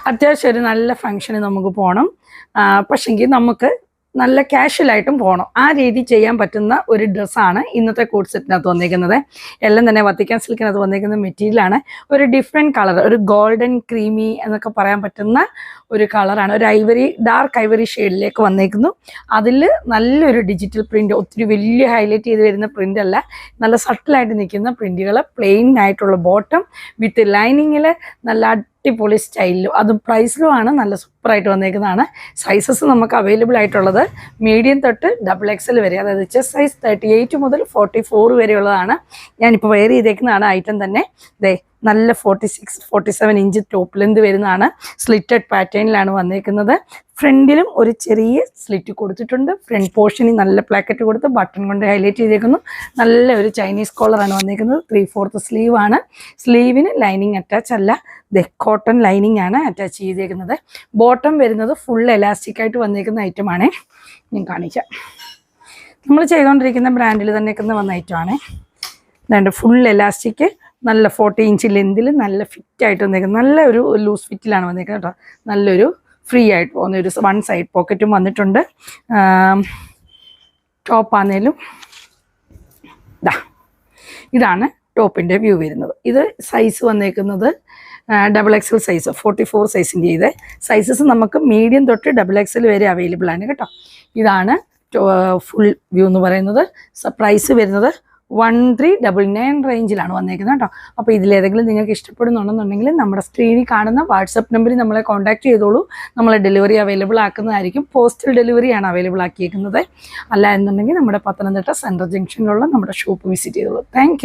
അത്യാവശ്യം ഒരു നല്ല ഫംഗ്ഷന് നമുക്ക് പോകണം, പക്ഷെങ്കിൽ നമുക്ക് നല്ല കാഷ്വലായിട്ടും പോകണം. ആ രീതി ചെയ്യാൻ പറ്റുന്ന ഒരു ഡ്രസ്സാണ് ഇന്നത്തെ കോഡ് സെറ്റിനകത്ത് വന്നിരിക്കുന്നത്. എല്ലാം തന്നെ വത്തിക്കാൻ സിൽക്കിനകത്ത് വന്നിരിക്കുന്ന മെറ്റീരിയലാണ്. ഒരു ഡിഫറെൻറ്റ് കളർ, ഒരു ഗോൾഡൻ ക്രീമി എന്നൊക്കെ പറയാൻ പറ്റുന്ന ഒരു കളറാണ്. ഒരു ഐവറി, ഡാർക്ക് ഐവറി ഷെയ്ഡിലേക്ക് വന്നേക്കുന്നു. അതിൽ നല്ലൊരു ഡിജിറ്റൽ പ്രിൻ്റ്, ഒത്തിരി വലിയ ഹൈലൈറ്റ് ചെയ്ത് വരുന്ന പ്രിൻ്റ് അല്ല, നല്ല സട്ടിലായിട്ട് നിൽക്കുന്ന പ്രിൻറ്റുകൾ. പ്ലെയിൻ ആയിട്ടുള്ള ബോട്ടം വിത്ത് ലൈനിങ്ങിൽ നല്ല അടിപൊളി സ്റ്റൈലിലും അതും പ്രൈസിലും ആണ് നല്ല സൂപ്പറായിട്ട് വന്നേക്കുന്നതാണ്. സൈസസ് നമുക്ക് അവൈലബിൾ ആയിട്ടുള്ളത് മീഡിയം തൊട്ട് XXL വരെ, അതായത് ചെസ്റ്റ് സൈസ് 38 മുതൽ 44 വരെയുള്ളതാണ്. ഞാനിപ്പോൾ വെയർ ചെയ്തേക്കുന്നതാണ് ഐറ്റം തന്നെ. ദേ നല്ല 46-47 ഇഞ്ച് ടോപ്പ് ലെന്ത് വരുന്നതാണ്. സ്ലിറ്റഡ് പാറ്റേണിലാണ് വന്നേക്കുന്നത്. ഫ്രണ്ടിലും ഒരു ചെറിയ സ്ലിറ്റ് കൊടുത്തിട്ടുണ്ട്. ഫ്രണ്ട് പോർഷനിൽ നല്ല പ്ലാക്കറ്റ് കൊടുത്ത് ബട്ടൺ കൊണ്ട് ഹൈലൈറ്റ് ചെയ്തേക്കുന്നു. നല്ല ഒരു ചൈനീസ് കോളറാണ് വന്നേക്കുന്നത്. 3/4 സ്ലീവ് ആണ്. സ്ലീവിന് ലൈനിങ് അറ്റാച്ച് അല്ല, കോട്ടൺ ലൈനിങ് ആണ് അറ്റാച്ച് ചെയ്തേക്കുന്നത്. ബോട്ടം വരുന്നത് ഫുൾ എലാസ്റ്റിക് ആയിട്ട് വന്നേക്കുന്ന ഐറ്റമാണ്. ഞാൻ കാണിക്കാം. നമ്മൾ ചെയ്തുകൊണ്ടിരിക്കുന്ന ബ്രാൻഡിൽ തന്നെ വന്ന ഐറ്റമാണ്. അതായത് ഫുൾ എലാസ്റ്റിക്, നല്ല 40 ഇഞ്ച് ലെന്തിൽ നല്ല ഫിറ്റായിട്ട് വന്നേക്കുന്നത്. നല്ല ഒരു ലൂസ് ഫിറ്റിലാണ് വന്നേക്കുന്നത് കേട്ടോ. നല്ലൊരു ഫ്രീ ആയിട്ട് പോകുന്ന ഒരു 1 സൈഡ് പോക്കറ്റും വന്നിട്ടുണ്ട്. ടോപ്പാന്നേലും ഇതാണ് ടോപ്പിൻ്റെ വ്യൂ വരുന്നത്. ഇത് സൈസ് വന്നേക്കുന്നത് XXL സൈസ്, 44 സൈസിൻ്റെ. ഇത് സൈസസ് നമുക്ക് മീഡിയം തൊട്ട് XXL വരെ അവൈലബിൾ ആണ് കേട്ടോ. ഇതാണ് ഫുൾ വ്യൂ എന്ന് പറയുന്നത്. പ്രൈസ് വരുന്നത് 1399 റേഞ്ചിലാണ് വന്നേക്കുന്നത് കേട്ടോ. അപ്പോൾ ഇതിലേതെങ്കിലും നിങ്ങൾക്ക് ഇഷ്ടപ്പെടുന്നുണ്ടെന്നുണ്ടെങ്കിൽ നമ്മുടെ സ്ക്രീനിൽ കാണുന്ന വാട്സപ്പ് നമ്പറിൽ നമ്മളെ കോൺടാക്ട് ചെയ്തോളൂ. നമ്മൾ ഡെലിവറി അവൈലബിൾ ആക്കുന്നതായിരിക്കും. പോസ്റ്റൽ ഡെലിവറിയാണ് അവൈലബിൾ ആക്കിയേക്കുന്നത്. അല്ല എന്നുണ്ടെങ്കിൽ നമ്മുടെ പത്തനംതിട്ട സെൻട്രൽ ജംഗ്ഷനിലുള്ള നമ്മുടെ ഷോപ്പ് വിസിറ്റ് ചെയ്തോളൂ. താങ്ക്